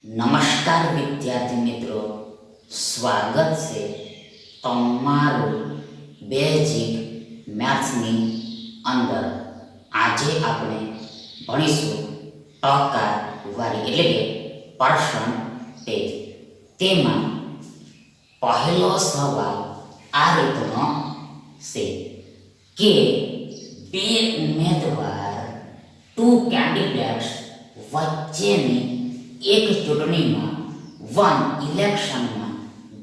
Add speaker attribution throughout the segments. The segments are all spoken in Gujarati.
Speaker 1: નમસ્કાર વિદ્યાર્થી મિત્રો, સ્વાગત છે તમારું બેઝિક મેથ્સની અંદર. આજે આપણે ભણીશું ટકાવારી એટલે કે પર્સન્ટેજ. તેમાં પહેલો સવાલ આ રીતનો છે કે બે ઉમેદવાર ટુ કેન્ડિડેટ્સ વચ્ચેની એક ચૂંટણીમાં ઇલેક્શનમાં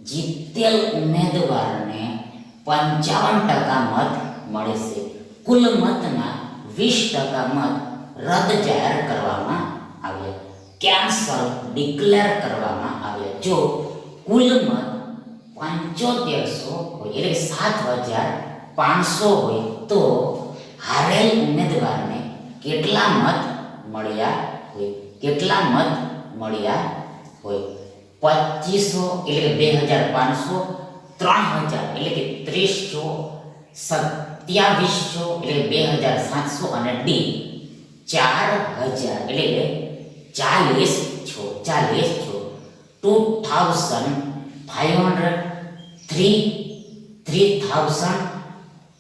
Speaker 1: જીતેલ ઉમેદવારને 55% મત મળે છે. કુલ મતના 20% મત રદ જાહેર કરવામાં આવ્યા, કેન્સલ ડિક્લેર કરવામાં આવ્યા. જો કુલ મત 7500 હોય એટલે 7500 હોય તો હારેલ ઉમેદવારને કેટલા મત મળ્યા હોય? કેટલા મત મળ્યા હોય? 2500 એટલે 2500, 3000 એટલે કે 3000, 2700 એટલે 2700 અને ડી 4000 એટલે 40 2500, 3000,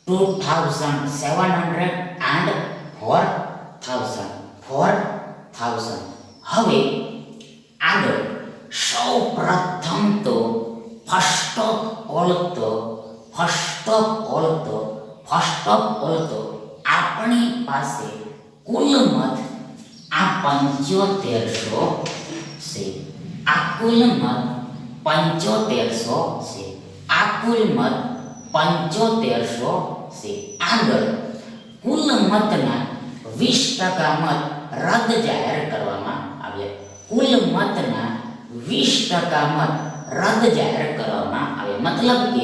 Speaker 1: 2700 and 4000. હવે આગળ સૌ પ્રથમ તો ફર્સ્ટ ઓફ ઓલ તો આપણી પાસે કુલ મત આ 7500 છે. આ કુલ મત 7500 છે. આ કુલ મત 7500 છે. આગળ કુલ મતના 20% મત રદ જાહેર કરવામાં આવ્યા. કુલ મતના 20% મત રદ જાહેર કરવામાં આવ્યા. મતલબ કે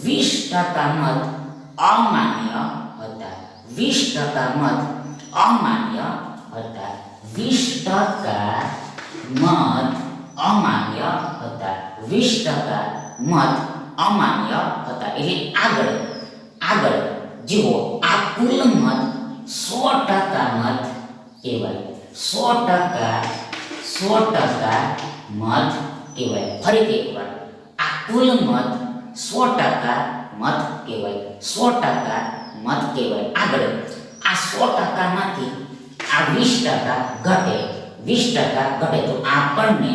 Speaker 1: 20% મત અમાન્ય હતા. 20% મત અમાન્ય હતા. 20% મત અમાન્ય હતા. 20% મત અમાન્ય હતા. એટલે આગળ જુઓ, આ કુલ મત 100% મત કહેવાય. 100% મત કહેવાય. ફરીથી એકવાર, આ કુલ મત 100% મત કહેવાય. 100% મત કહેવાય. આગળ આ 100% માંથી આ 20% ઘટે. 20% ઘટે તો આપણને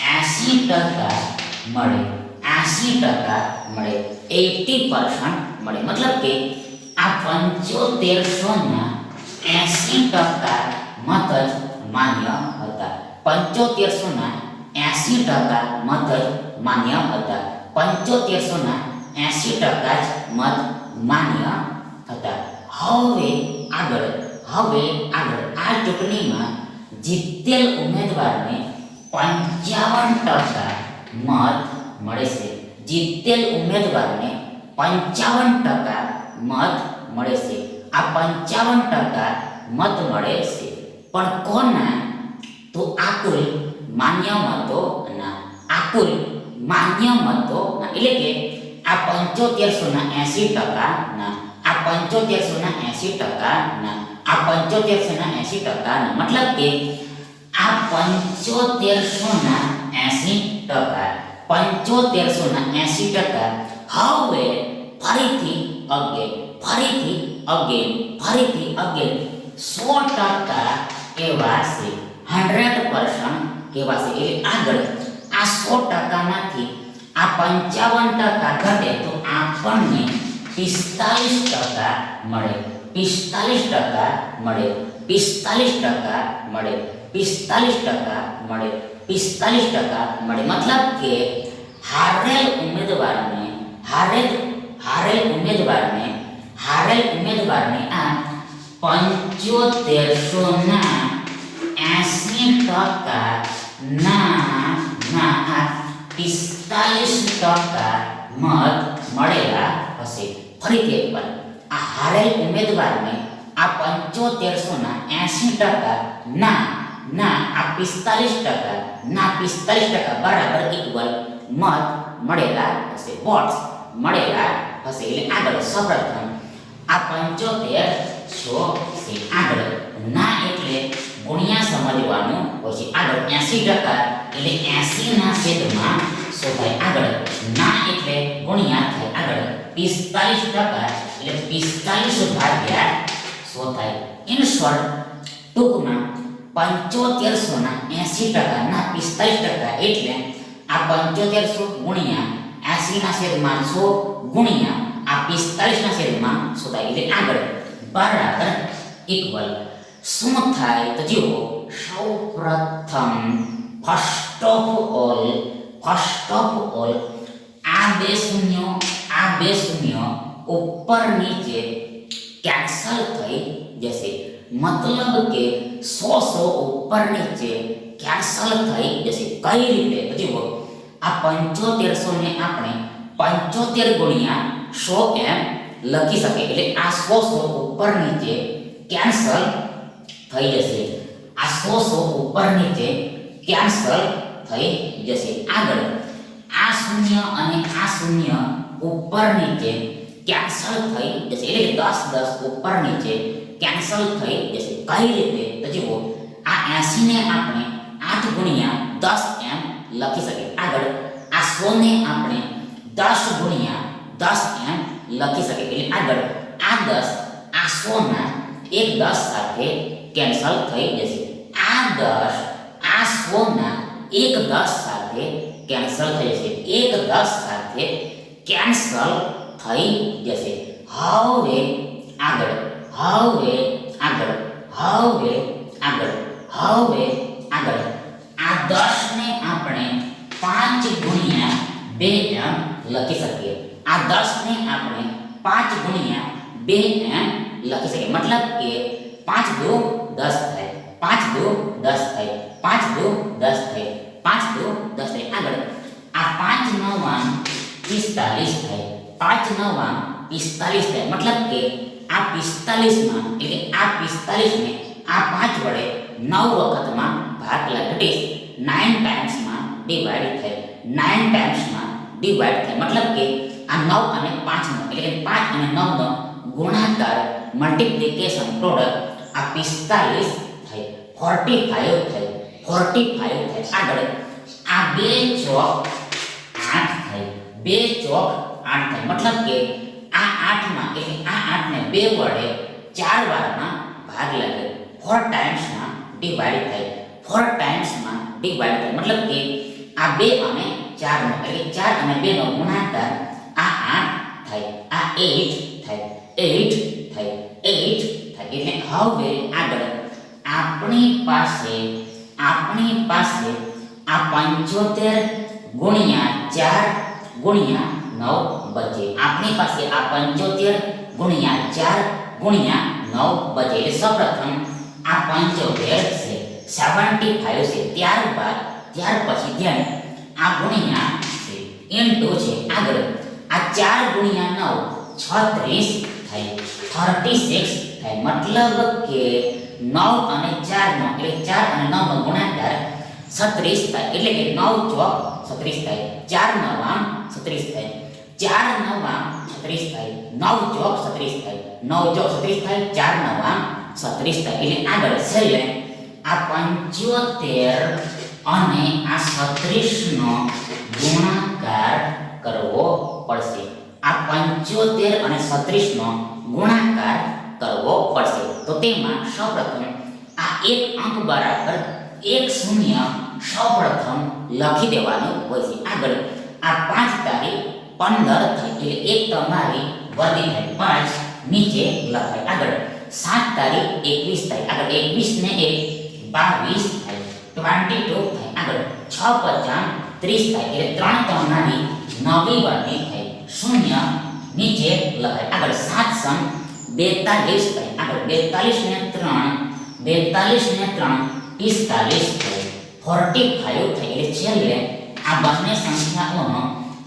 Speaker 1: 80% મળે. 80% મળે. 80% મળે. મતલબ કે આ 7500 ના 80% મત જ માન્ય હતા. 7500 ના 80% મત જ માન્ય હતા. 7500 ના 80% જ મત માન્ય હતા. હવે આગળ આ ચૂંટણીમાં જીતેલ ઉમેદવારને 55% મત મળે છે. જીતેલ ઉમેદવારને 55% મત મળે છે. આ 55% મત મળે છે. પણ કોના? તો આ કુલ માન્ય મતો ના. આ કુલ માન્ય મતો ના એટલે કે આ 7500 ના 80% ના. આ 7500 ના 80% ના. આ 7500 ના 80% ના. મતલબ કે આ 7500 ના 80%, 7500 ના 80%. હવે ફરીથી અગેન 100% એવા છે. 100% કેવા છે. એટલે આગળ આ 100% માંથી આ 55% ઘટે તો આપણને 45% મળે. 45% મળે. 45% મળે. 45% મળે. 45% મળે. મતલબ કે હારેલ ઉમેદવારને આ 7500 ના 80% ના 45% મત મળેલા હશે. ફરીથી એકવાર, આ હારેલ ઉમેદવારને આ 7500 ના 80% ના આ 45% ના 45% બરાબર ઇક્વલ મત મળેલા હશે. વોટ્સ મળેલા હશે. એટલે આગળ સૌપ્રથમ આ 7500 છે. આગળ ના એટલે ગુણ્યા સમજવાનું હોય છે. આગળ 80% એટલે 80 ના છેદમાં 100 થાય. આગળ ના એટલે ગુણ્યા થાય. આગળ 45% એટલે 45 ભાગ્યા 100 થાય. ઇન શોર્ટ ટૂંકમાં 7500 ના 80% ના 45% એટલે આ 7500 ગુણ્યા 80 ના છેદમાં 100 ગુણ્યા આ 45 ના છેદમાં 100 થાય. એટલે આગળ બરાબર ઇક્વલ શું થાય તો જુઓ, સૌપ્રથમ ફર્સ્ટ ઓફ ઓલ આ બે શૂન્ય ઉપર નીચે કેન્સલ થઈ જશે. મતલબ કે 100 ઉપર નીચે કેન્સલ થઈ જશે. કઈ રીતે તો જુઓ, આ 7500 ને આપણે 75 ગુણ્યા 100 એમ લખી શકે. એટલે આ 100 ઉપર નીચે કેન્સલ થઈ જશે. આ 100 ઉપર નીચે કેન્સલ થઈ જશે. આગળ આ શૂન્ય અને આ શૂન્ય ઉપર નીચે કેન્સલ થઈ જશે. એટલે 10 ઉપર નીચે કેન્સલ થઈ જશે. કઈ રીતે તો જુઓ, આ 80 ને આપણે 8 ગુણ્યા 10 એમ લખી શકીએ. આગળ આ 100 ને આપણે 10 ગુણ્યા 10 એમ લખી શકીએ. એટલે આગળ આ 10 આ 100 ના એક 10 સાથે કેન્સલ થઈ જશે. આ 10 આ 100 ના એક 10 સાથે કેન્સલ થઈ જશે. એક 10 સાથે કેન્સલ થઈ જશે. હવે આગળ આ 10 ને આપણે 5 ગુણ્યા 2 એમ લખી શકીએ. આ 10 ને આપણે 5 ગુણ્યા 2 એમ લખી શકીએ. મતલબ કે 5 દુ 10 થાય, 5 દુ 10 થાય, 5 દુ 10 થાય, 5 દુ 10 થાય. આગળ આ 5 9 45 થાય, 5 9 45 થાય. મતલબ કે આ 45 માં એટલે આ 45 ને આ 5 વડે 9 વખતમાં ભાગ લાગે. 9 ટાઈમ્સ માં ડિવાઇડ થાય, 9 ટાઈમ્સ માં ડિવાઇડ થાય. મતલબ કે આ 9 અને 5 નો એટલે કે 5 અને 9 નો ગુણાકાર મલ્ટીપ્લિકેશન પ્રોડક્ટ આ 45 થાય, 45 થાય, 45 થાય. આગળ આ 2 ચોક 8 થાય, 2 ચોક 8 થાય. મતલબ કે આ 8 માં એટલે આ 8 ને 2 વડે 4 વારમાં ભાગ લાગે, 4 ટાઈમ્સ માં ડિવાઇડ થાય, 4 ટાઈમ્સ માં ડિવાઇડ થાય. મતલબ કે આ 2 અને 4 નો એટલે 4 અને 2 નો ગુણાકાર આ 8 થાય, આ 8 થાય, 8 થાય, 8 થાય. એટલે હવે આગળ આપણી પાસે આ 75 ગુણ્યા 4 ગુણ્યા 9 બચે. આપણી પાસે આ 75 ગુણ્યા 4 ગુણ્યા 9 બચે. એટલે સૌપ્રથમ આ 75 છે, 75 છે. ત્યાર પછી ધ્યાન આ ગુણ્યા છે, ઇન્ટુ છે. આગળ આ 4 ગુણ્યા 9 36 થાય, 36 થાય. મતલબ કે 9 અને 4 નો એટલે 4 અને 9 નો ગુણાકાર 36 થાય. એટલે કે 9 ચોક 36 થાય, 4 9 36 થાય, 4 9 36 થાય, 9 ચોક 36 થાય, 9 ચોક 36 થાય, 4 9 36 થાય. એટલે આગળ છેલ્લે આ 75 અને આ 36 નો ગુણાકાર કરવો પડશે. આ 75 અને 36 નો ગુણાકાર કરવો પડશે. તો તેમાં સૌપ્રથમ આ એક અંક બરાબર એક શૂન્ય સૌપ્રથમ લખી દેવાનું હોય છે. આગળ આ 5 તારીખ 15 થઈ એટલે એક તમારી વધી થાય, 5 નીચે લખાય. આગળ 7 તારીખ 21 થાય, આગળ 21 ને 1 22 થાય, 22 થાય. આગળ 6 50 30 થાય એટલે 3 તમારી નવી વધી થાય, શૂન્ય નીચે લખાય. આગળ 7 સમ 42 થાય, આગળ 42 ને 3 45 થાય, 45 થાય. એટલે છેલ્લે આ બંને સંખ્યાઓનો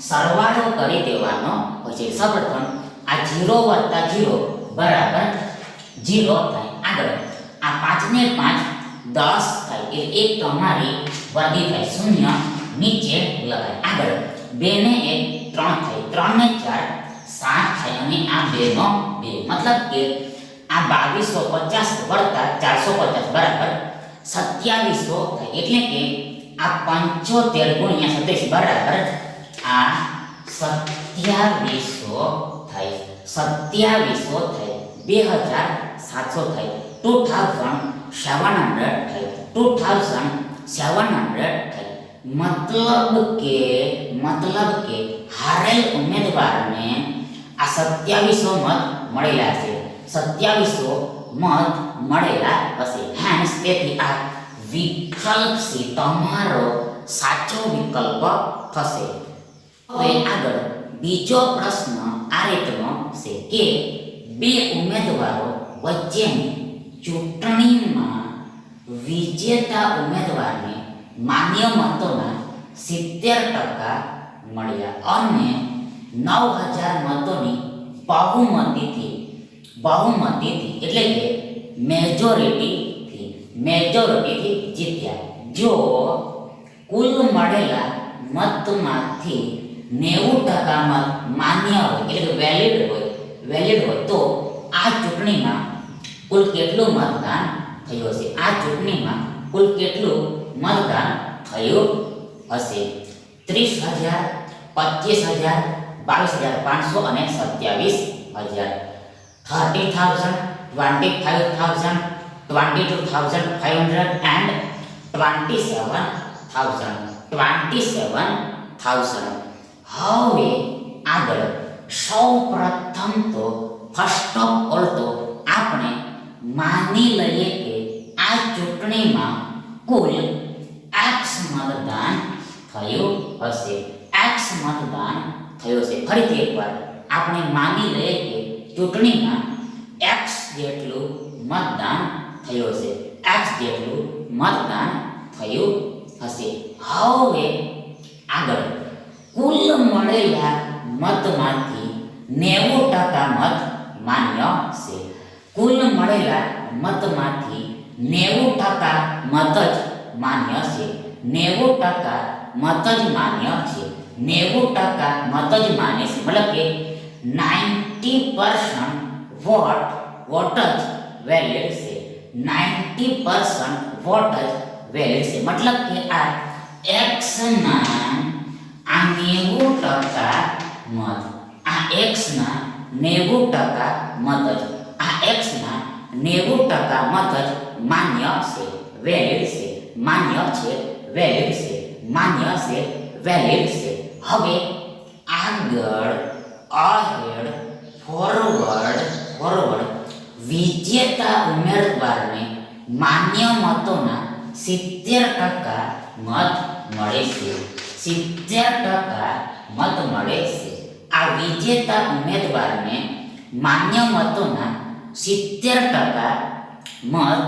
Speaker 1: સરવાળો કરી દેવાનો હોય છે. સૌપ્રથમ આ 0 વત્તા 0 બરાબર 0 થાય. આગળ આ 5 ને 5 10 થાય એટલે એક તમારી વધી થાય, શૂન્ય નીચે લખાય. આગળ 2 ને 1 3 થાય, 3 ને 4 7 થાય અને આ 2 નો 2. મતલબ કે આ 2250 વત્તા 450 બરાબર 2700 થાય. એટલે કે આ 75 ગુણ્યા 27 બરાબર આ 2700 થાય. 2700 થાય. 2700 થાય. 2700 થાય. 2700 થાય. મતલબ કે હારેલ ઉમેદવારને આ 2700 મત મળેલા છે. 2700 મત મળેલા હશે. હેન્સ તેથી આ વિકલ્પ સી તમારો સાચો વિકલ્પ થશે. હવે આગળ બીજો પ્રશ્ન આ રીતનો છે કે બે ઉમેદવારો વચ્ચેની ચૂંટણીમાં વિજેતા ઉમેદવારને માન્ય મતોના 70% મળ્યા અને 9000 મતોની બહુમતીથી એટલે કે મેજોરિટીથી જીત્યા. જો કુલ મળેલા મતમાંથી 90% મત માન્ય હોય એટલે કે વેલિડ હોય તો આ ચૂંટણીમાં કુલ કેટલું મતદાન થયું હશે? આ ચૂંટણીમાં કુલ કેટલું મતદાન થયું હશે? 30,000, 25,000, 22,500 અને 27,000. 30,000, 25,000, 22,500 and 27,000. હવે આગળ સૌપ્રથમ તો ફર્સ્ટ ઓફ ઓલ તો આપણે માની લઈએ કે આ ચૂંટણીમાં કુલ x મતદાન થયું હશે. ફરીથી એકવાર આપણે માની લઈએ કે ચૂંટણીમાં x જેટલું મતદાન થયું હશે. હવે આગળ કુલ મળેલા મતમાંથી 90% મત માન્ય છે. કુલ મળેલા મતમાંથી 90% મત જ માન્ય છે. 90% મત જ માન્ય છે. 90% મત જ માન્ય છે. મતલબ કે 90% વોટ જ વેલિડ છે. 90% વોટ જ વેલિડ છે. મતલબ કે આ x ના આ 90% મત, આ x ના 90% મત જ, આ x ના 90% મત જ માન્ય છે, વેલિડ છે. હવે આગળ ફોરવર્ડ વિજેતા ઉમેદવારને માન્ય મતોના 70% મત મળે છે. 70% મત મળે છે. આ વિજેતા ઉમેદવારને માન્ય મતોના 70% મત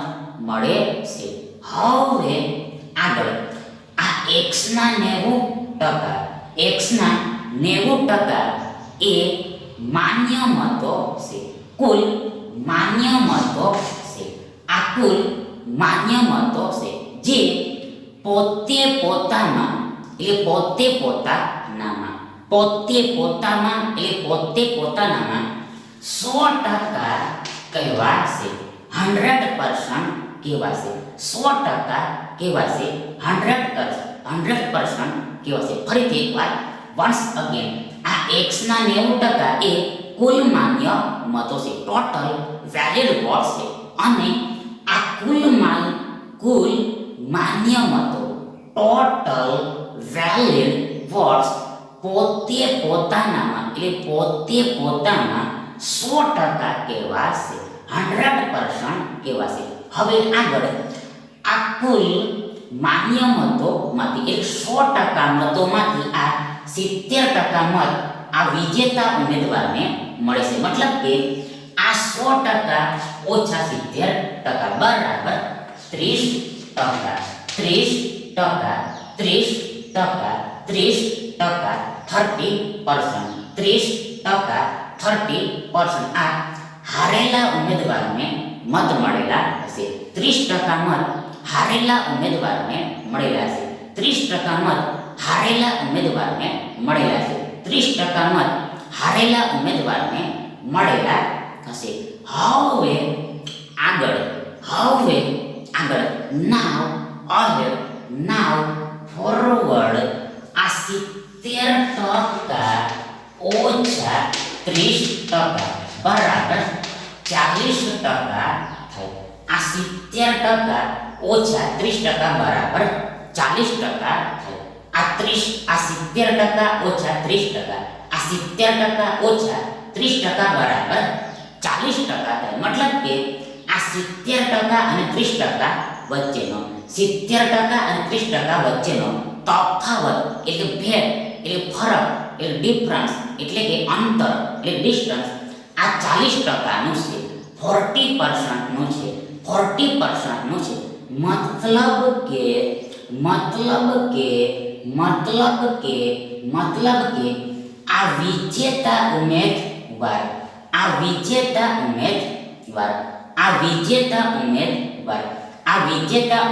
Speaker 1: મળે છે. હવે આગળ આ x ના 90% એ માન્ય મતો છે. કુલ માન્ય મતો છે. આ કુલ માન્ય મતો છે જે પોતે પોતાનામાં 100% કહેવાશે. 100% કહેવાશે. 100% કહેવાશે. 100% કહેવાશે. ફરીથી એકવાર once again આ x ના 90% એ કુલ માન્ય મતો છે, ટોટલ વેલિડ વોટ્સ છે. અને આ કુલ માન્ય મતો, ટોટલ વેલિડ વોટ્સ પોતે પોતાનામાં 100% કહેવાશે. 100% કહેવાશે. હવે આગળ આ કુલ માન્ય મતોમાંથી 100% મતોમાંથી આ 70% મત આ વિજેતા ઉમેદવારને મળે છે. મતલબ કે આ 100% ઓછા 70% બરાબર 30%. 30% આ હારેલા ઉમેદવારને મત મળેલા હશે. 30% મત હારેલા ઉમેદવારને મળેલા છે. 30% મત હારેલા ઉમેદવારને મળેલા છે. 30% મત હારેલા ઉમેદવારને મળેલા હશે. હવે આગળ નાવ અહેડ, નાવ ફોરવર્ડ. આ 70% ઓછા 30% બરાબર 40% થાય. આ 70% ઓછા 30% બરાબર 40% થાય. આ 70% ઓછા 30%, આ 70% ઓછા 30% બરાબર 40% થાય. મતલબ કે આ 70% અને 30% વચ્ચેનો 70% અને 30% વચ્ચેનો તફાવત એટલે ભેદ એટલે ફરક એટલે ડિફરન્સ એટલે કે અંતર એટલે ડિસ્ટન્સ આ 40%નું છે, 40%નું છે, 40%નું છે. મતલબ કે આ વિજેતા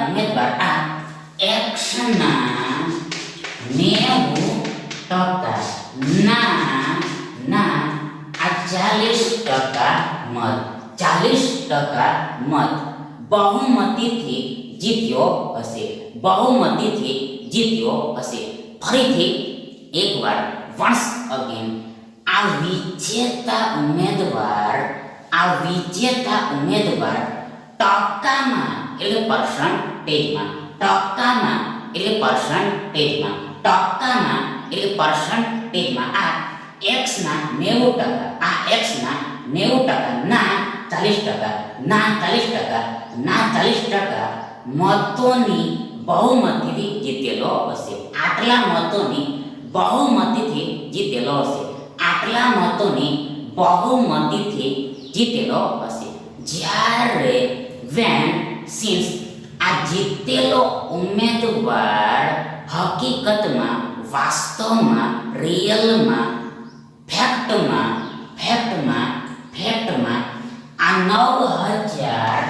Speaker 1: ઉમેદવાર આ એક્શનના 90% ના આ 40% મત બહુમતીથી જીત્યો હશે. ફરીથી એકવાર વન્સ અગેન આ વિજેતા ઉમેદવાર ટકામાં એટલે પર્સન્ટેજમાં આ એક્સના 90% ના 40% મતોની બહુમતીથી જીતેલો હશે. આટલા મતોની બહુમતીથી જીતેલો હશે. જ્યારે વેન સિન્સ આ જીતેલો ઉમેદવાર હકીકતમાં વાસ્તવમાં રિયલમાં ફેક્ટમાં આ 9000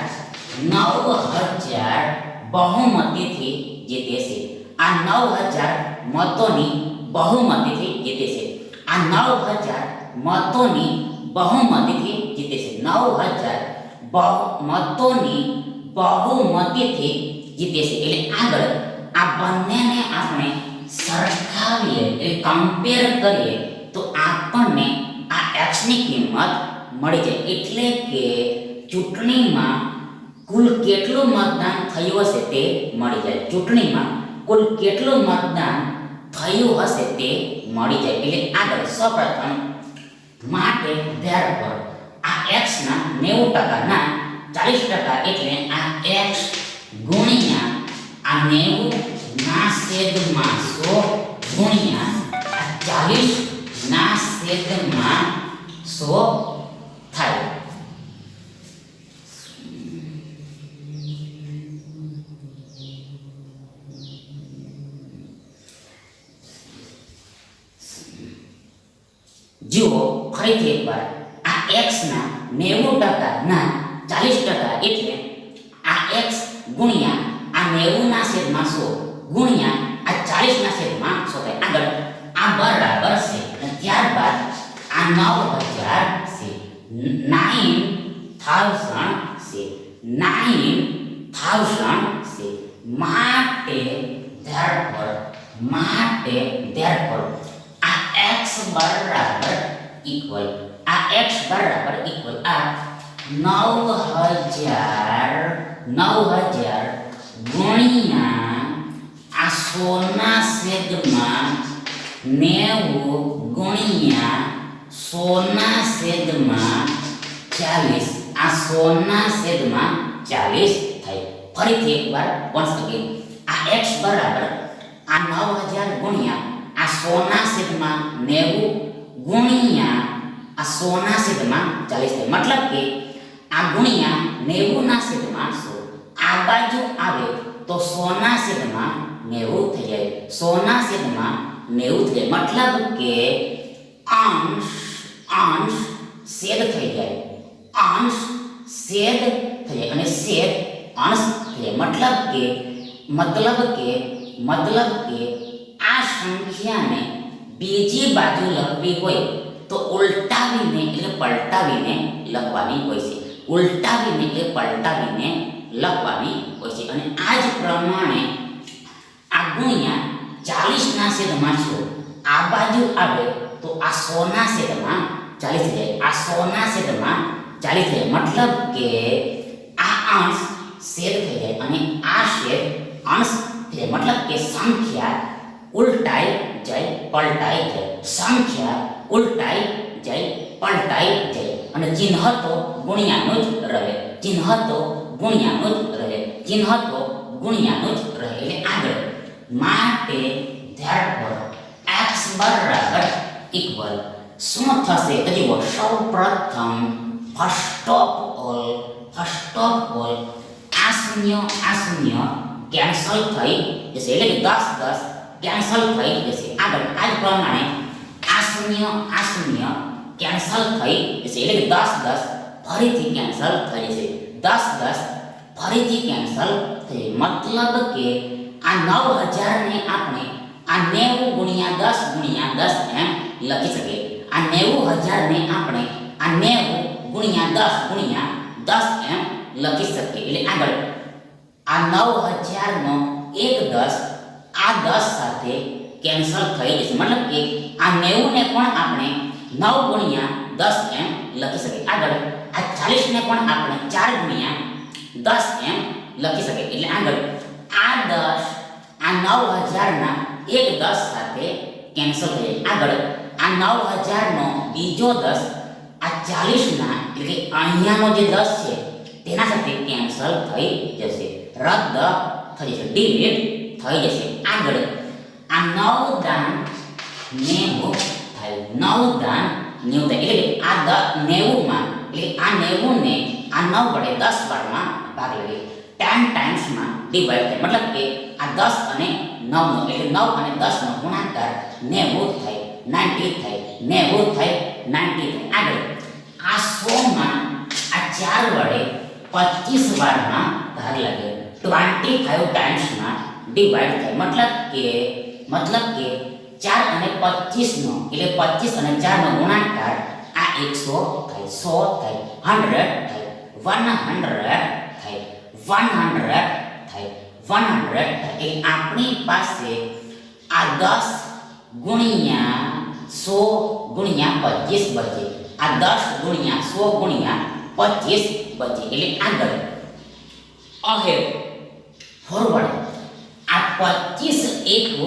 Speaker 1: બહુમતીથી જીતે છે. આ 9000 મતોની બહુમતીથી જીતે છે. 9000 મતોની બહુમતીથી જીતે છે. એટલે આગળ આ બંનેને આપણે સરખાવીએ એટલે કમ્પેર કરીએ તો આપણને આ એક્સની કિંમત મળી જાય. એટલે કે ચૂંટણીમાં કુલ કેટલું મતદાન થયું હશે તે મળી જાય. એટલે આગળ સૌપ્રથમ માટે ધેરફોર આ x ના 90% ના 40% એટલે આ x ગુણ્યા આ 90 ના છેદમાં 100 ગુણ્યા આ 40 ના છેદમાં 100 થાય. જુઓ ફરીથી એકવાર આ x ના 90% ના 40% એટલે આ x ગુણ્યા આ 90 ના છેદમાં 100 ગુણ્યા આ 40 ના છેદમાં 100 થાય. આગળ આ બરાબર છે અને ત્યારબાદ આ 9000 છે. માટે therefore આ x બરાબર ઇક્વલ આ 9000 ગુણ્યા આ 100 ના છેદમાં 90 ગુણ્યા 100 ના છેદમાં 40 આ 100 ના છેદમાં 40 થાય. ફરીથી એકવાર વન્સ અગેન આ x બરાબર આ 9000 ગુણ્યા આ 100 ના છેદમાં 90 ગુણ્યા આ 100 ના છેદમાં 40 થાય. મતલબ કે આ ગુણ્યા 90 ના છેદમાં 100 આ બાજુ આવે તો 100 ના છેદમાં 90 થઈ જાય. 100 ના છેદમાં 90 થઈ જાય. મતલબ કે અંશ છેદ થઈ જાય. અંશ છેદ થઈ જાય અને છેદ અંશ થઈ જાય. મતલબ કે આ સંખ્યાને બીજી બાજુ લખવી હોય તો ઉલટાવીને એટલે પલટાવીને લખવાની હોય છે. લખવાની હોય છે અને આ જ પ્રમાણે આ ગુણ્યા 40 ના છેદમાં 100 આ બાજુ આવે તો આ 100 ના છેદમાં 40 થઈ જાય, આ 100 ના છેદમાં 40 થઈ જાય, મતલબ કે આ અંશ છેદ થઈ જાય અને આ છેદ અંશ થઈ જાય, મતલબ કે સંખ્યા ઉલટાઈ જાય, પલટાઈ જાય, સંખ્યા ઉલટાઈ જાય, પલટાઈ જાય અને ચિહ્ન તો ગુણ્યાનું જ રહે, ચિહ્ન તો ગુણ્યાનું જ રહે, ચિહ્ન તો ગુણ્યાનું જ રહે. એટલે આગળ માટે therefore x બરાબર ઇક્વલ શું થશે તો જુઓ, સૌ પ્રથમ ફર્સ્ટ ઓફ ઓલ આ શૂન્ય કેન્સલ થઈ જશે, એટલે કે 10 કેન્સલ થઈ જશે. આગળ આ જ પ્રમાણે આ શૂન્ય કેન્સલ થઈ જશે, એટલે કે 10 ફરીથી કેન્સલ થઈ જશે, 10 ફરીથી કેન્સલ થઈ, મતલબ કે આ 9000 ને આપણે આ 90 ગુણ્યા 10 એમ લખી શકીએ, આ 90000 ને આપણે આ 90 ગુણ્યા 10 એમ લખી શકીએ. એટલે આગળ આ 9000 નો એક 10 આ 10 સાથે કેન્સલ થઈ જશે, મતલબ કે આ 90 ને પણ આપણે 9 ગુણ્યા 10 એમ લખી શકીએ. આગળ આ 40 ને પણ આપણે 4 ગુણ્યા 10 એમ લખી શકીએ. એટલે આગળ આ 10 આ 9000 ના એક 10 સાથે કેન્સલ થઈ જાય. આગળ આ 9000 નો બીજો 10 આ 40 ના એટલે કે અહીંયાનો જે 10 છે તેના સાથે કેન્સલ થઈ જશે, રદ થઈ જશે, ડિલીટ થઈ જશે. આગળ આ 9 દાન 90 થાય, 9 દાન 90 થાય, એટલે આ 90 માં એટલે આ 90 ને આ 9 વડે 10 વારમાં ભાગ લઈએ, 10 ટાઈમ્સ માં ડિવાઈડ થાય, મતલબ કે આ 10 અને 9 નો એટલે 9 અને 10 નો ગુણાકાર 90 થાય, 90 થાય, 90 થાય, 90 થાય. આગળ આ 100 માં આ 4 વડે 25 વારમાં ભાગ લાગે, 25 ટાઈમ્સ માં ડિવાઈડ થાય, મતલબ કે 4 અને 25 નો એટલે 25 અને 4 નો ગુણાકાર આ 100 થાય, 100 થાય, 100 થાય, 100 થાય, 100 થાય, 100 થાય. એટલે આપણી પાસે આ 10 ગુણ્યા 100 ગુણ્યા 25 બચે, આ 10 ગુણ્યા 100 ગુણ્યા 25 બચે. એટલે આગળ અહેડ ફોરવર્ડ આ 25 એકુ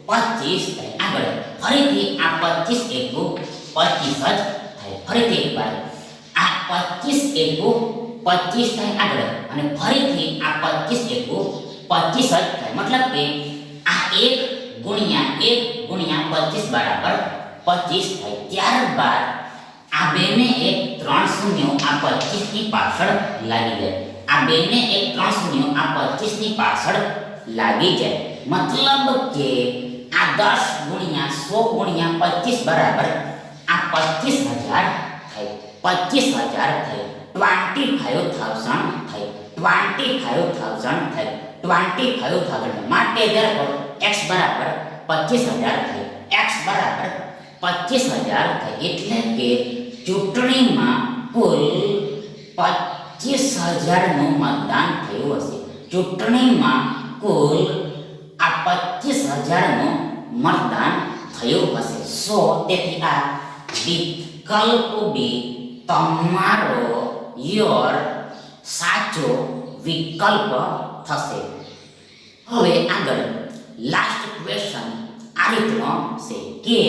Speaker 1: 25 થાય, આગળ ફરીથી આ 25 એકુ 25 જ થાય, ફરીથી એકવાર આ 25 એકુ 25 થાય, આગળ અને ફરીથી આ 25 એકુ 25 જ થાય, મતલબ કે આ 1 ગુણ્યા 25 બરાબર 25 થાય. ત્યારબાદ આ બેને એક 3 શૂન્યો આ 25 ની પાછળ લાગી જાય, આ બેને એક 3 શૂન્યો આ 25 ની પાછળ લાગી જાય, મતલબ કે આ 10 ગુણ્યા 100 ગુણ્યા 25 બરાબર આ 25000 થાય, 25000 થાય, 25000 થાય, 25000 થાય, 25000 માટે therefore x બરાબર 25000 થાય, x બરાબર 25000 થાય. એટલે કે ચૂંટણીમાં કુલ 25000 નું મતદાન થયું હશે, ચૂંટણીમાં કુલ આ 25000 નું મતદાન થયું હશે. તેથી આ વિકલ્પ બી તમારો યોર સાચો વિકલ્પ થશે. હવે આગળ લાસ્ટ ક્વેશ્ચન આ રીતનો છે કે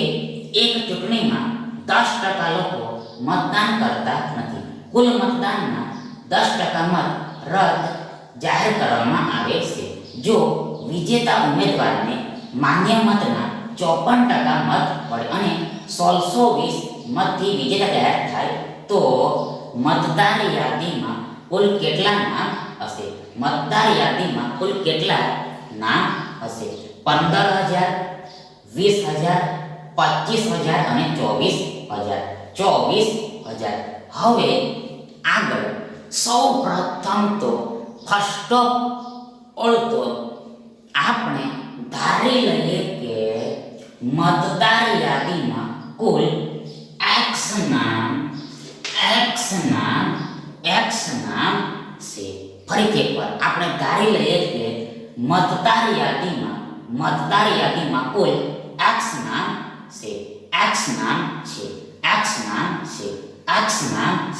Speaker 1: એક ચૂંટણીમાં 10% લોકો મતદાન કરતા નથી, કુલ મતદાનના 10% મત રદ જાહેર કરવામાં આવે છે. જો વિજેતા ઉમેદવારને માન્ય મતના 54% મત પડે અને 1620 મતથી વિજેતા જાહેર થાય તો મતદાર યાદીમાં કુલ કેટલા નામ હશે? મતદાર યાદીમાં કુલ કેટલા નામ હશે? 15000, 20000, 25000 અને 24000. 24000. હવે આગળ સૌ પ્રથમ તો ફર્સ્ટ ઓફ ઓલ તો આપણે ધારી લઈએ કે મતદાર યાદીમાં કુલ x નામ છે. ફરીથી એકવાર આપણે ધારી લઈએ કે મતદાર યાદીમાં કુલ x નામ છે. x નામ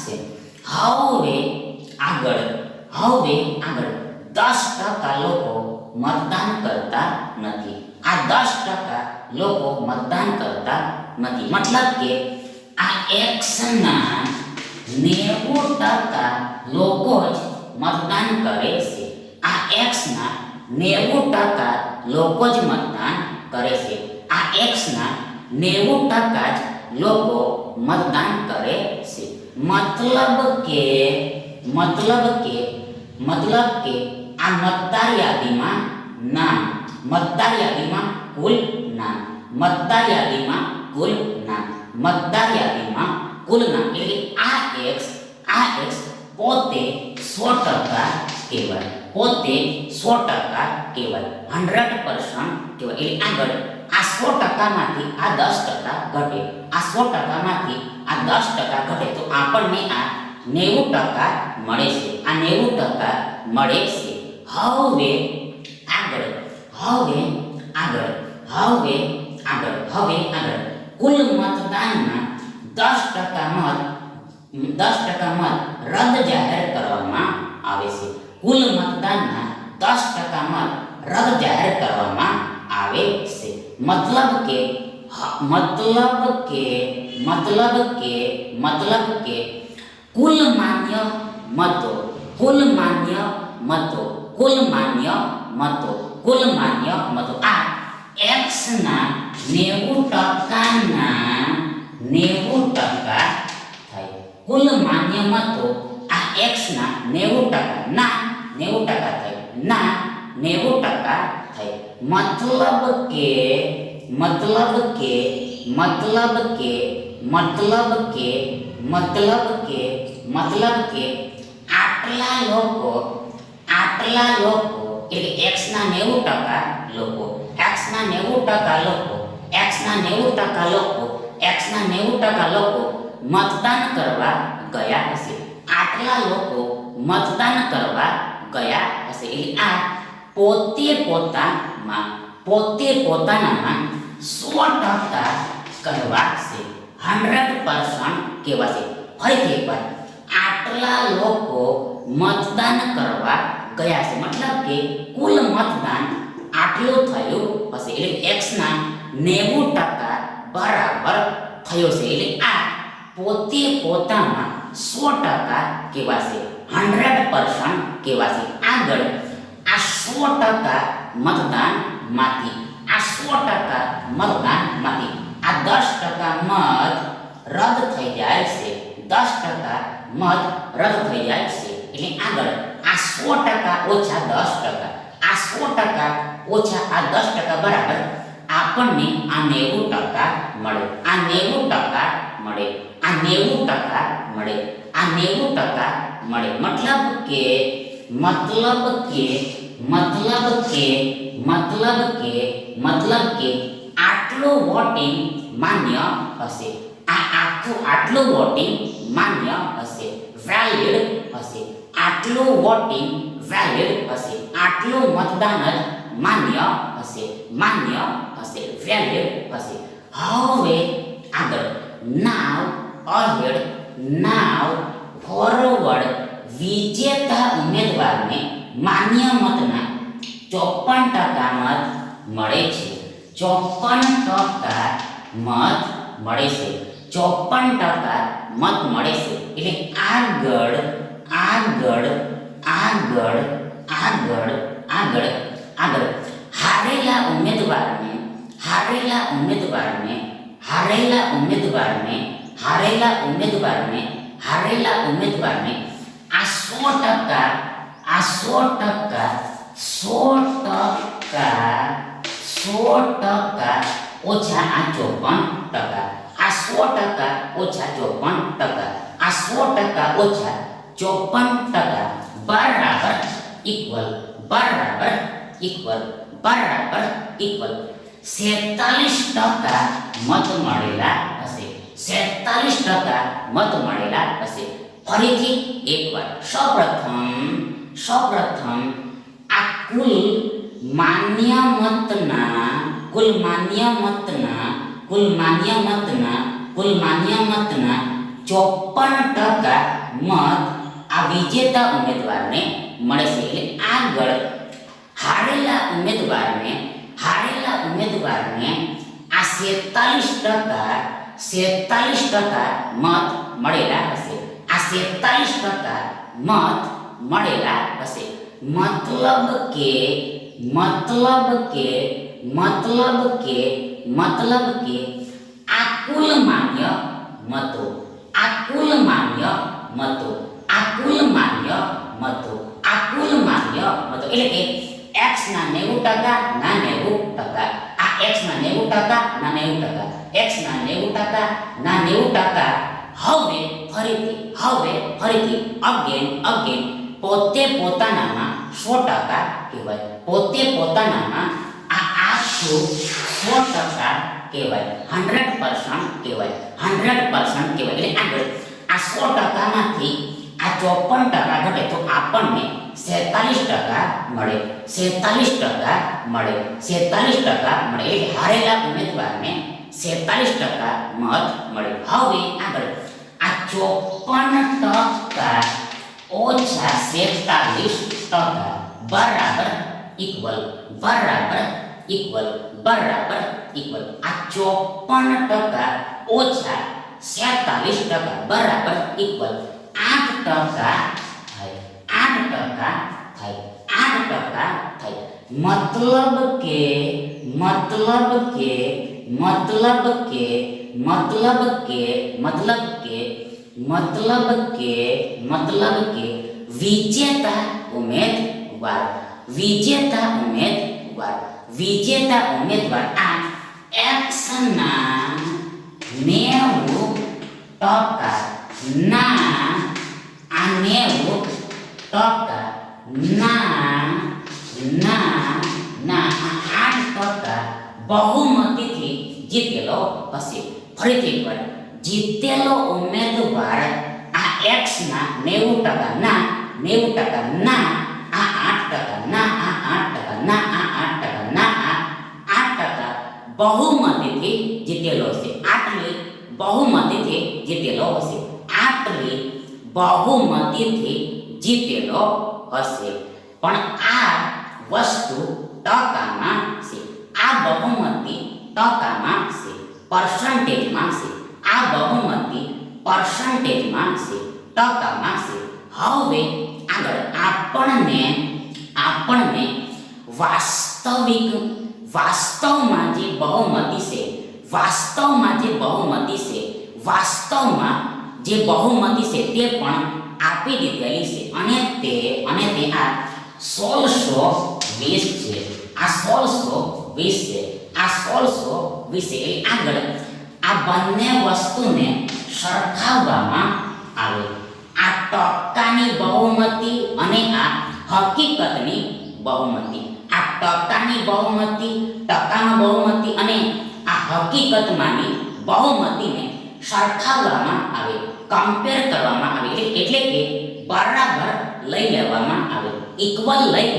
Speaker 1: છે. હવે આગળ 10% લોકો મતદાન કરતા નથી. આ 10% લોકો મતદાન કરતા નથી. મતલબ કે આ x ના 90% લોકો જ મતદાન કરે છે. આ x ના 90% લોકો જ મતદાન કરે છે. આ x ના 90% જ લોકો મતદાન કરે છે. મતલબ કે આ મતદાર યાદીમાં કુલ નામ એટલે આ x પોતે 100% કહેવાય. 100% કહેવાય. એટલે આગળ આ 100% માંથી આ 10% ઘટે. આ 100% માંથી આ 10% ઘટે તો આપણને આ 90% મળે છે. મળે છે. હવે આગળ કુલ મતદાનના 10% મત રદ જાહેર કરવામાં આવે છે. કુલ મતદાનના 10% મત રદ જાહેર કરવામાં આવે છે. મતલબ કે કુલ માન્ય મતો આ x ના 90% થાય. કુલ માન્ય મતો આ x ના 90% થાય. મતલબ કે આટલા લોકો એટલે x ના 90% લોકો મતદાન કરવા ગયા હશે. આટલા લોકો મતદાન કરવા ગયા હશે. એટલે આ પોતે પોતાનામાં 100% કહેવાશે. 100% કહેવાશે. ફરીથી એકવાર આટલા લોકો મતદાન કરવા ગયા છે. મતલબ કે કુલ મતદાન આટલું થયું હશે. એટલે x ના 90% બરાબર થયો છે. એટલે આ પોતે પોતામાં 100% કહેવાશે. 100% કહેવાશે. આગળ આ 100% મતદાનમાંથી આ 10% મત રદ થઈ જાય છે. 10% મત રદ થઈ જાય છે. એટલે આગળ આ 100% ઓછા 10%. આ 100% ઓછા આ 10% બરાબર આપણને આ 90% મળે. આ 90% મળે. મતલબ કે આટલું વોટિંગ માન્ય હશે. આટલું વોટિંગ માન્ય હશે. વેલિડ હશે. આટલું વોટિંગ વેલિડ હશે. આટલું મતદાન જ માન્ય હશે. વેલિડ હશે. હવે આગળ નાવ ફોરવર્ડ વિજેતા ઉમેદવારને માન્ય મતના 54% મત મળે છે. 54% મત મળે છે. 54% મત મળે છે. એટલે આગળ હારેલા ઉમેદવારને આ 100% ઓછા આ 54%. આ 100% ઓછા 54%. આ 100% ઓછા 54% બરાબર ઇક્વલ 47% મત મળેલા હશે. 47% મત મળેલા હશે. ફરીથી એકવાર સૌપ્રથમ સૌપ્રથમ આ કુલ માન્ય મતના 54% મત આ વિજેતા ઉમેદવારને મળે છે. એટલે આગળ હારેલા ઉમેદવારને આ 47% મત મળેલા હશે. આ 47% મત મળેલા હશે. મતલબ કે આ કુલ માન્ય મતો એટલે કે x ના 90% ના 90%, આ x ના 90% ના 90%, x ના 90% ના 90%. હવે ફરીથી અગેન પોતે પોતાનામાં 100% કહેવાય. પોતે પોતાનામાં આ આખું 100% કહેવાય. 100% કહેવાય. 100% કહેવાય. એટલે આગળ આ 100% માંથી આ 54% ઘટે તો આપણને 47% મળે. 47% મળે. એટલે હારેલા ઉમેદવારને 47% મત મળે. હવે આગળ આ 54% ઓછા 47% બરાબર ઇક્વલ. આ 54% ઓછા 47% બરાબર ઇક્વલ 8% થાય. 8% થાય. મતલબ કે વિજેતા ઉમેદવાર આ x ના 90% ના 8% બહુમતીથી જીતેલો હશે. ફરીથી એકવાર જીતેલો ઉમેદવાર આ x ના 90% ના આ 8% બહુમતીથી જીતેલો હશે. આટલી બહુમતીથી જીતેલો હશે. પણ આ વસ્તુ ટકામાં છે. આ બહુમતી ટકામાં છે, પર્સન્ટેજમાં છે. આ બહુમતી પર્સન્ટેજમાં છે, ટકામાં છે. હવે આગળ આપણને વાસ્તવમાં જે બહુમતી છે તે પણ આપી દીધેલી છે. અને તે આ 1620 છે. આ 1620 છે. આગળ આ બંને વસ્તુને સરખાવવામાં આવે. આ ટકાની બહુમતી અને આ હકીકતની બહુમતી. આ ટકાની બહુમતી, ટકામાં બહુમતી અને આ હકીકતમાંની બહુમતીને સરખાવવામાં આવે, કમ્પેર કરવામાં આવે. એટલે કે બરાબર લઈ લેવામાં આવે, ઇક્વલ લઈ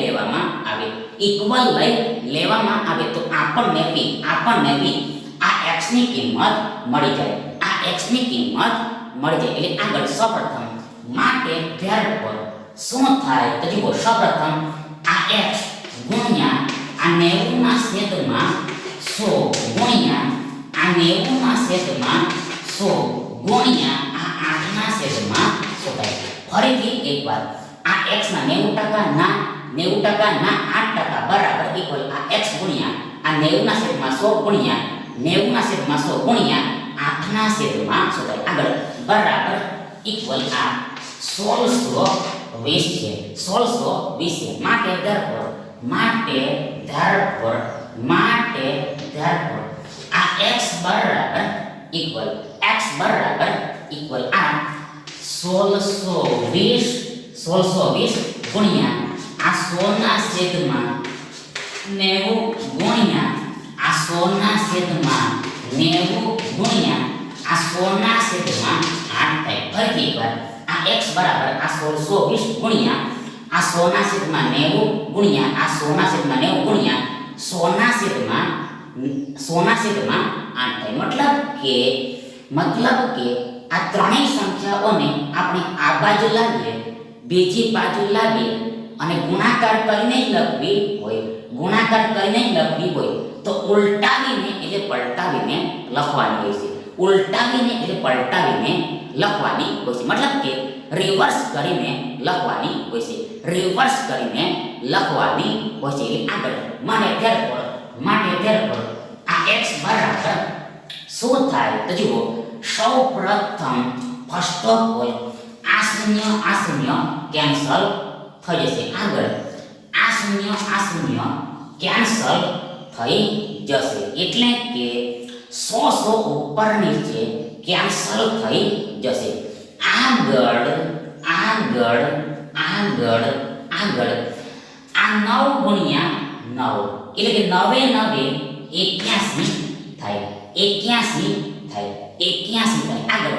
Speaker 1: લેવામાં આવે તો આપણને બી આ x ની કિંમત મળી જાય. એટલે આગળ સૌપ્રથમ માટે therefore શું થાય તો જુઓ, સૌપ્રથમ આ x ગુણ્યા આ 90 ના છેદમાં 100 ગુણ્યા આ 90 ના છેદમાં 100 ગુણ્યા આ 8 ના છેદમાં 100 થાય. ફરીથી એકવાર આ x ના 90% ના 8% બરાબર ઇક્વલ આ x ગુણ્યા આ 90 ના છેદમાં 100 ગુણ્યા 90 ના છેદમાં 100 ગુણ્યા 8 ના છેદમાં 100 થાય. આગળ બરાબર ઇક્વલ આ 1620 છે. 1620 છે. માટે આ x બરાબર ઇક્વલ આ 1620 ગુણ્યા આ 100 ના છેદમાં 90 ગુણ્યા આ 100 ના છેદમાં 90 ગુણ્યા આ 100 ના છેદમાં 8 થાય. ફરીથી એકવાર આ x બરાબર આ 1620 ગુણ્યા આ 100 ના છેદમાં 90 ગુણ્યા આ 100 ના છેદમાં 90 ગુણ્યા 100 ના છેદમાં 8 થાય. મતલબ કે આ ત્રણેય સંખ્યાઓને આપણે આ બાજુ લાવીએ, બીજી બાજુ લાવીએ અને ગુણાકાર કરીને જ લખવી હોય તો ઉલટાવીને એટલે પલટાવીને લખવાની હોય છે. લખવાની હોય છે. મતલબ કે રિવર્સ કરીને લખવાની હોય છે. એટલે આગળ માટે therefore આ x બરાબર શું થાય તો જુઓ, સૌપ્રથમ ફર્સ્ટ ઓફ ઓલ આ શૂન્ય કેન્સલ થઈ જશે. આગળ આ શૂન્ય કેન્સલ થઈ જશે એટલે કે 100 ઉપર નીચે કેન્સલ થઈ જશે. આગળ આ 9 ગુણ્યા 9 એટલે કે 9 81 થાય. 81 થાય. આગળ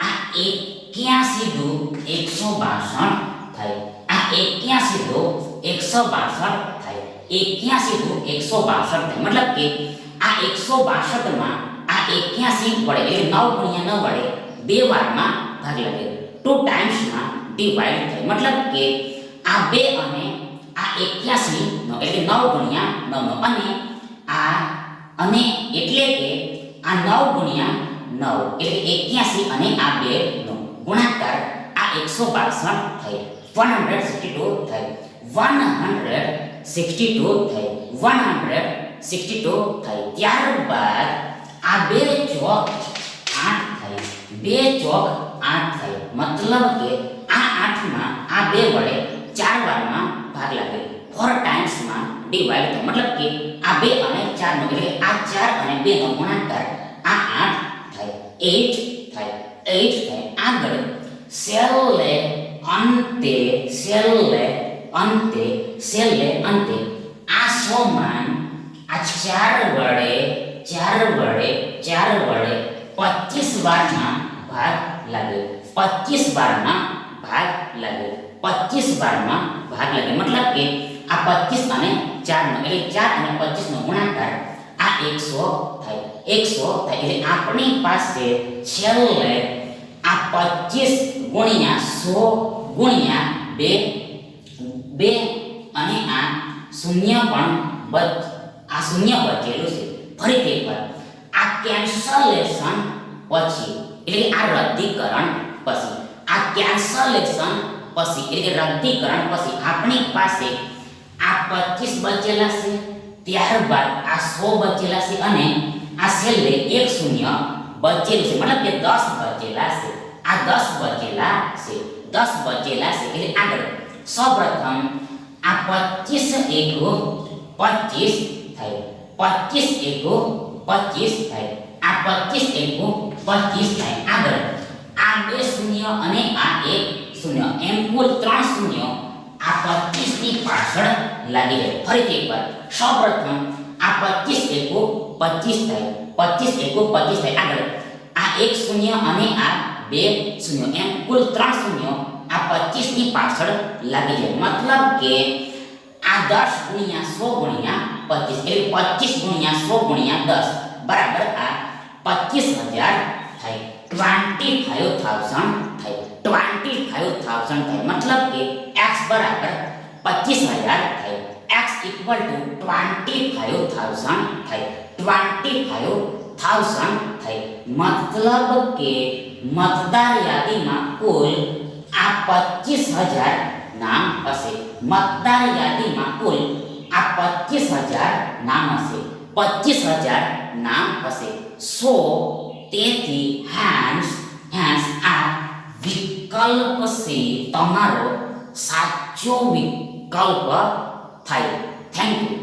Speaker 1: આ 81 દુ 162 થાય. આ 81 દુ 162 થાય. 81 દુ 162 થાય. મતલબ કે આ 162 માં આ 81 વડે એટલે 9 ગુણ્યા 9 વડે બે વારમાં ભાગ લાગે. 2 ટાઈમ્સ માં ડિવાઈડ થાય. મતલબ કે આ 2 અને આ 81 નો એટલે 9 ગુણ્યા 9 નો અને એટલે કે આ 9 ગુણ્યા 9 એટલે 81 અને આ 2 નો ગુણાકાર આ 162 થાય. 162 થાય. 162 થાય. ત્યારબાદ આ 2 ચોક 8 થાય. 2 ચોક 8 થાય. મતલબ કે આ 8 માં આ 2 વડે 4 વારમાં ભાગ લાગે. 4 ટાઈમ્સ માં ડિવાઈડ થાય. મતલબ કે આ 2 અને 4 નો એટલે આ 4 અને 2 નો ગુણાકાર આ 8 થાય. 8 થાય. આગળ છેલ્લે અંતે આ 100 માં આ 4 વડે 25 વારમાં ભાગ લાગે. 25 વારમાં ભાગ લાગે. મતલબ કે આ 25 અને 4 નો એટલે 4 અને 25 નો ગુણાકાર આ 100 થાય. એટલે આપણી પાસે છેલ્લે આ 25 ગુણ્યા 100 ગુણ્યા 2 અને આ શૂન્ય બચેલું છે. ફરીથી એકવાર આ કેન્સલેશન પછી એટલે આ રદ્દીકરણ પછી આપણી પાસે આ 25 બચેલા છે, ત્યારબાદ આ 100 બચેલા છે અને આ છેલ્લે એક શૂન્ય બચેલું છે. મતલબ કે 10 બચેલા છે. આ 10 બચેલા છે. એટલે આગળ સૌપ્રથમ આ 25 એકુ 25 થાય. 25 એકુ 25 થાય. આ 25 એકુ 25 થાય. આગળ આ 2 શૂન્ય અને આ 1 શૂન્ય એમ કુલ 3 શૂન્ય આ 25 ની પાછળ લાગી જાય. ફરીથી એકવાર સૌપ્રથમ આ 25 એકુ 25 થાય. 25 એકુ 25 થાય. આગળ આ 1 શૂન્ય અને આ 2 શૂન્ય એમ કુલ 3 શૂન્ય આ 25 ની પાછળ લાગી જાય. મતલબ કે આ 10 ગુણ્યા 100 ગુણ્યા 25 એટલે 25 ગુણ્યા 100 ગુણ્યા 10 બરાબર આ 25000 થાય. 25,000 થાય. 25,000 થાય. મતલબ કે x બરાબર 25,000 થાય. x equal to 25,000 થાય. 25,000 થાય. મતલબ કે મતદાર યાદીમાં કુલ આ 25,000 નામ હશે. મતદાર યાદીમાં કુલ આ 25,000 નામ હશે. 25,000 નામ હશે. તેથી હેન્સ આ વિકલ્પ C તમારો સાચો વિકલ્પ થાય. Thank you.